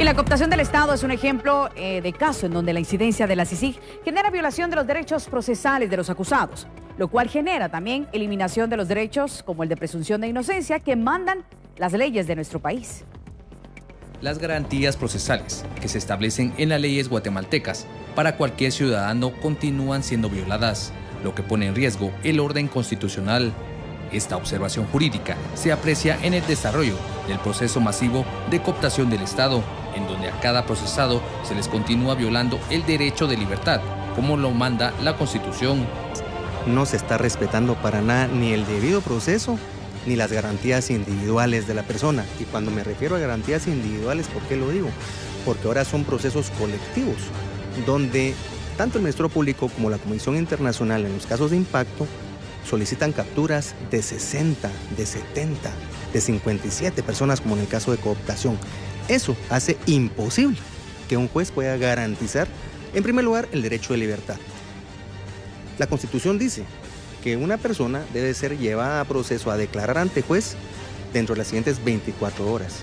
la cooptación del Estado es un ejemplo de caso en donde la incidencia de la CICIG genera violación de los derechos procesales de los acusados, lo cual genera también eliminación de los derechos como el de presunción de inocencia que mandan las leyes de nuestro país. Las garantías procesales que se establecen en las leyes guatemaltecas para cualquier ciudadano continúan siendo violadas, lo que pone en riesgo el orden constitucional. Esta observación jurídica se aprecia en el desarrollo del proceso masivo de cooptación del Estado, en donde a cada procesado se les continúa violando el derecho de libertad, como lo manda la Constitución. No se está respetando para nada ni el debido proceso, ni las garantías individuales de la persona. Y cuando me refiero a garantías individuales, ¿por qué lo digo? Porque ahora son procesos colectivos, donde tanto el Ministerio Público como la Comisión Internacional en los casos de impacto solicitan capturas de 60, de 70, de 57 personas, como en el caso de cooptación. Eso hace imposible que un juez pueda garantizar, en primer lugar, el derecho de libertad. La Constitución dice que una persona debe ser llevada a proceso a declarar ante juez dentro de las siguientes 24 horas.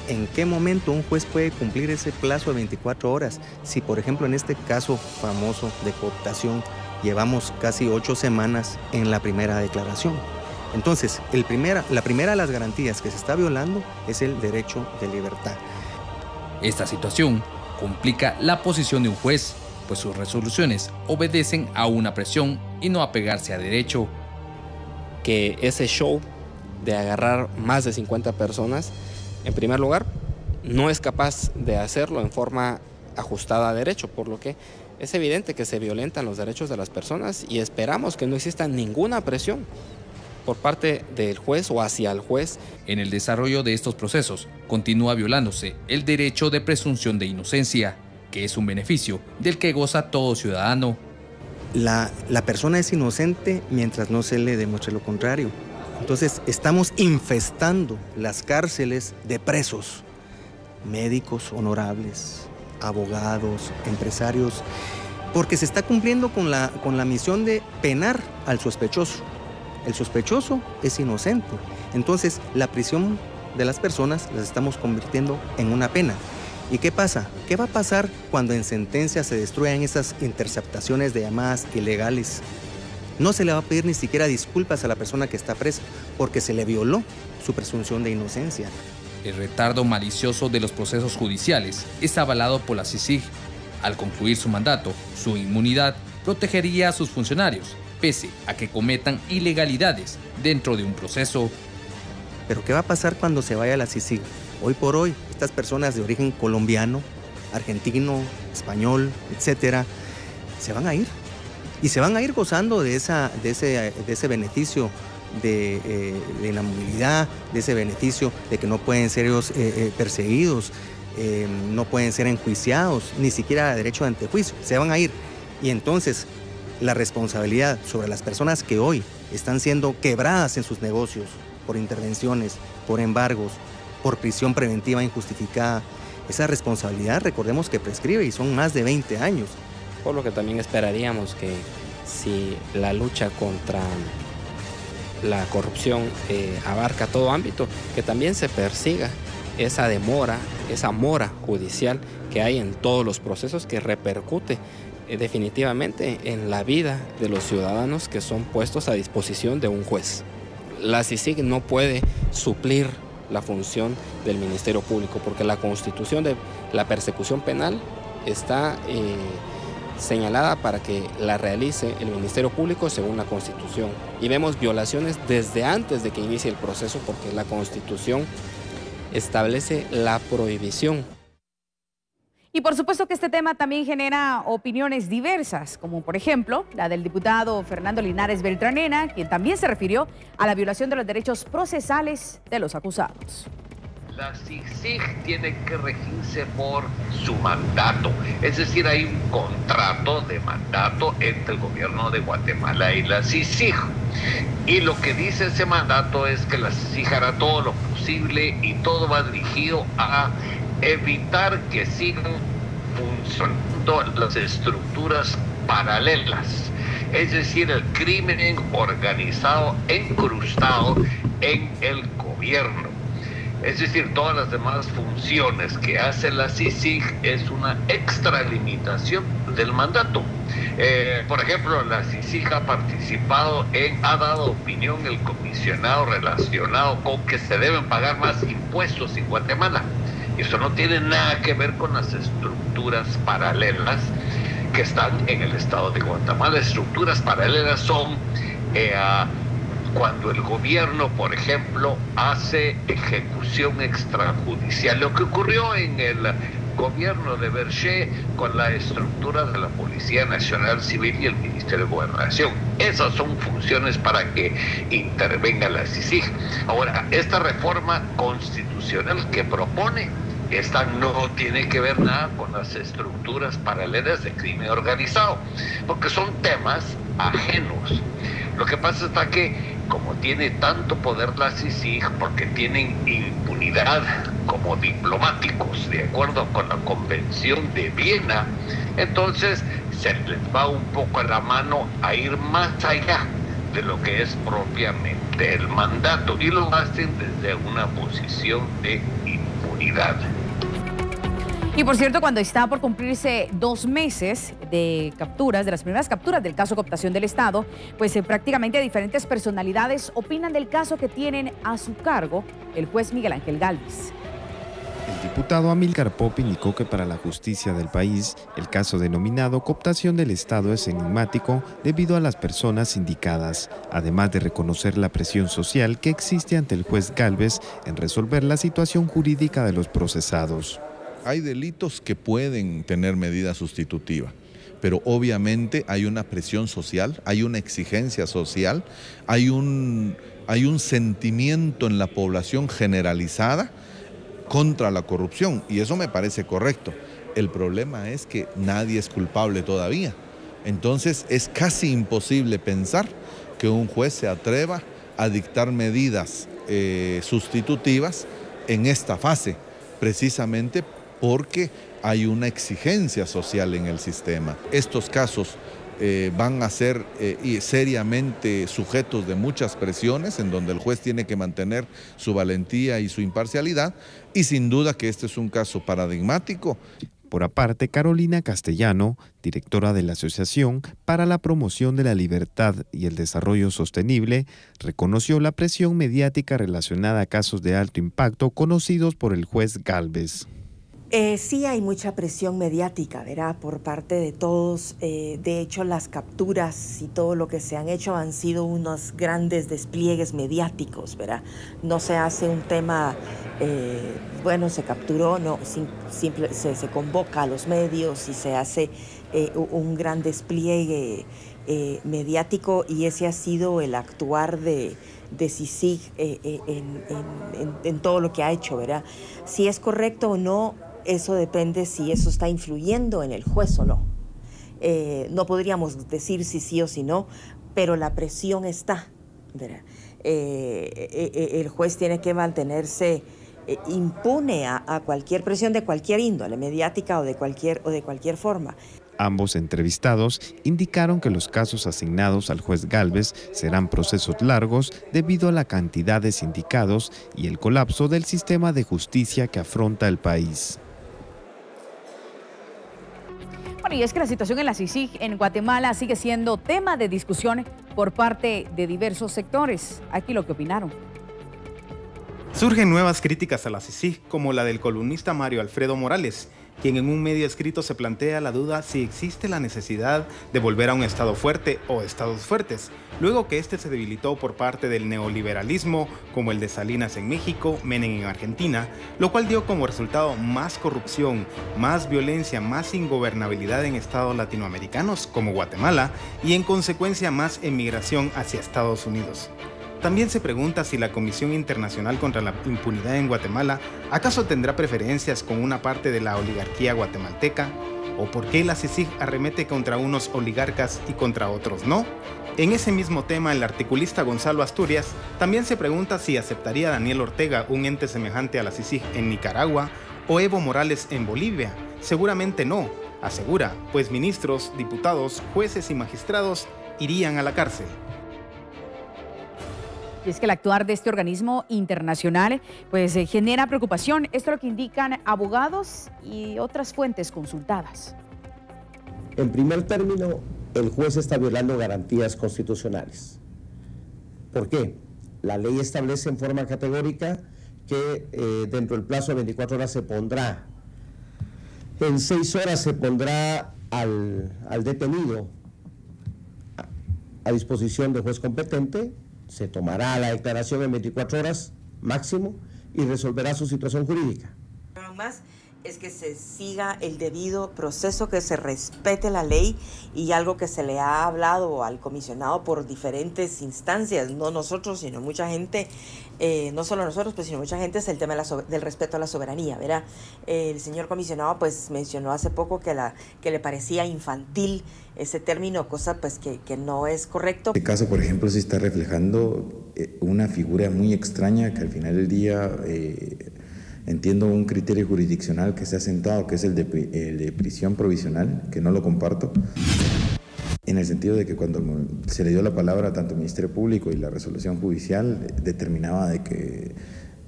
¿En qué momento un juez puede cumplir ese plazo de 24 horas? Si, por ejemplo, en este caso famoso de cooptación, llevamos casi 8 semanas en la primera declaración. Entonces, la primera de las garantías que se está violando es el derecho de libertad. Esta situación complica la posición de un juez, pues sus resoluciones obedecen a una presión y no a pegarse a derecho. Que ese show de agarrar más de 50 personas, en primer lugar, no es capaz de hacerlo en forma ajustada a derecho, por lo que es evidente que se violentan los derechos de las personas y esperamos que no exista ninguna presión por parte del juez o hacia el juez. En el desarrollo de estos procesos continúa violándose el derecho de presunción de inocencia, que es un beneficio del que goza todo ciudadano. La persona es inocente mientras no se le demuestre lo contrario. Entonces estamos infestando las cárceles de presos, médicos honorables, abogados, empresarios, porque se está cumpliendo con la misión de penar al sospechoso. El sospechoso es inocente. Entonces, la prisión de las personas las estamos convirtiendo en una pena. ¿Y qué pasa? ¿Qué va a pasar cuando en sentencia se destruyan esas interceptaciones de llamadas ilegales? No se le va a pedir ni siquiera disculpas a la persona que está presa, porque se le violó su presunción de inocencia. El retardo malicioso de los procesos judiciales es avalado por la CICIG. Al concluir su mandato, su inmunidad protegería a sus funcionarios, pese a que cometan ilegalidades dentro de un proceso. Pero ¿qué va a pasar cuando se vaya la CICIG? Hoy por hoy, estas personas de origen colombiano, argentino, español, etcétera, se van a ir. Y se van a ir gozando de ese beneficio de la movilidad, de ese beneficio de que no pueden ser ellos perseguidos, no pueden ser enjuiciados, ni siquiera derecho de antejuicio, se van a ir. Y entonces la responsabilidad sobre las personas que hoy están siendo quebradas en sus negocios por intervenciones, por embargos, por prisión preventiva injustificada, esa responsabilidad recordemos que prescribe y son más de 20 años. Por lo que también esperaríamos que si la lucha contra la corrupción abarca todo ámbito, que también se persiga esa demora, esa mora judicial que hay en todos los procesos que repercute definitivamente en la vida de los ciudadanos que son puestos a disposición de un juez. La CICIG no puede suplir la función del Ministerio Público porque la Constitución de la persecución penal está señalada para que la realice el Ministerio Público según la Constitución. Y vemos violaciones desde antes de que inicie el proceso porque la Constitución establece la prohibición. Y por supuesto que este tema también genera opiniones diversas, como por ejemplo la del diputado Fernando Linares Beltranena, quien también se refirió a la violación de los derechos procesales de los acusados. La CICIG tiene que regirse por su mandato, es decir, hay un contrato de mandato entre el gobierno de Guatemala y la CICIG. Y lo que dice ese mandato es que la CICIG hará todo lo posible y todo va dirigido a evitar que sigan funcionando las estructuras paralelas, es decir, el crimen organizado incrustado en el gobierno. Es decir, todas las demás funciones que hace la CICIG es una extralimitación del mandato. Por ejemplo, la CICIG ha dado opinión el comisionado relacionado con que se deben pagar más impuestos en Guatemala. Eso no tiene nada que ver con las estructuras paralelas que están en el estado de Guatemala. Estructuras paralelas son cuando el gobierno, por ejemplo, hace ejecución extrajudicial. Lo que ocurrió en el gobierno de Berger con la estructura de la Policía Nacional Civil y el Ministerio de Gobernación. Esas son funciones para que intervenga la CICIG. Ahora, esta reforma constitucional que propone, esta no tiene que ver nada con las estructuras paralelas de crimen organizado, porque son temas ajenos. Lo que pasa está que, como tiene tanto poder la CICIG, porque tienen impunidad como diplomáticos, de acuerdo con la Convención de Viena, entonces se les va un poco a la mano a ir más allá de lo que es propiamente el mandato, y lo hacen desde una posición de impunidad. Y por cierto, cuando está por cumplirse 2 meses de capturas, de las primeras capturas del caso Cooptación del Estado, pues prácticamente diferentes personalidades opinan del caso que tienen a su cargo el juez Miguel Ángel Gálvez. El diputado Amílcar Pop indicó que para la justicia del país, el caso denominado Cooptación del Estado es enigmático debido a las personas indicadas, además de reconocer la presión social que existe ante el juez Gálvez en resolver la situación jurídica de los procesados. Hay delitos que pueden tener medida sustitutiva, pero obviamente hay una presión social, hay una exigencia social, hay un sentimiento en la población generalizada contra la corrupción, y eso me parece correcto. El problema es que nadie es culpable todavía. Entonces es casi imposible pensar que un juez se atreva a dictar medidas sustitutivas en esta fase, precisamente porque hay una exigencia social en el sistema. Estos casos van a ser seriamente sujetos de muchas presiones, en donde el juez tiene que mantener su valentía y su imparcialidad, y sin duda que este es un caso paradigmático. Por aparte, Carolina Castellano, directora de la Asociación para la Promoción de la Libertad y el Desarrollo Sostenible, reconoció la presión mediática relacionada a casos de alto impacto conocidos por el juez Gálvez. Sí hay mucha presión mediática, ¿verdad?, por parte de todos. De hecho, las capturas y todo lo que se han hecho han sido unos grandes despliegues mediáticos, ¿verdad? No se hace un tema, se capturó, no, se convoca a los medios y se hace un gran despliegue mediático, y ese ha sido el actuar de CICIG en todo lo que ha hecho, ¿verdad? Si es correcto o no, eso depende si eso está influyendo en el juez o no. No podríamos decir si sí o si no, pero la presión está, ¿verdad? El juez tiene que mantenerse impune a cualquier presión de cualquier índole, mediática o de cualquier forma. Ambos entrevistados indicaron que los casos asignados al juez Gálvez serán procesos largos debido a la cantidad de sindicados y el colapso del sistema de justicia que afronta el país. Bueno, y es que la situación en la CICIG en Guatemala sigue siendo tema de discusión por parte de diversos sectores. Aquí lo que opinaron. Surgen nuevas críticas a la CICIG, como la del columnista Mario Alfredo Morales, quien en un medio escrito se plantea la duda si existe la necesidad de volver a un Estado fuerte o Estados fuertes, luego que este se debilitó por parte del neoliberalismo, como el de Salinas en México, Menem en Argentina, lo cual dio como resultado más corrupción, más violencia, más ingobernabilidad en estados latinoamericanos como Guatemala, y en consecuencia más emigración hacia Estados Unidos. También se pregunta si la Comisión Internacional contra la Impunidad en Guatemala acaso tendrá preferencias con una parte de la oligarquía guatemalteca, o por qué la CICIG arremete contra unos oligarcas y contra otros no. En ese mismo tema, el articulista Gonzalo Asturias también se pregunta si aceptaría Daniel Ortega un ente semejante a la CICIG en Nicaragua o Evo Morales en Bolivia. Seguramente no, asegura, pues ministros, diputados, jueces y magistrados irían a la cárcel. Y es que el actuar de este organismo internacional pues genera preocupación. Esto es lo que indican abogados y otras fuentes consultadas. En primer término, el juez está violando garantías constitucionales. ¿Por qué? La ley establece en forma categórica que dentro del plazo de 24 horas se pondrá, en 6 horas se pondrá al detenido a disposición del juez competente, se tomará la declaración en 24 horas máximo y resolverá su situación jurídica. Más es que se siga el debido proceso, que se respete la ley, y algo que se le ha hablado al comisionado por diferentes instancias, no nosotros, sino mucha gente, no solo nosotros, pues sino mucha gente, es el tema del respeto a la soberanía, ¿verdad? El señor comisionado pues mencionó hace poco que le parecía infantil ese término, cosa pues que no es correcto. Este caso, por ejemplo, se está reflejando una figura muy extraña que al final del día entiendo un criterio jurisdiccional que se ha sentado, que es el de prisión provisional, que no lo comparto, en el sentido de que cuando se le dio la palabra tanto al Ministerio Público y la resolución judicial determinaba de que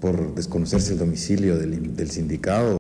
por desconocerse el domicilio del sindicado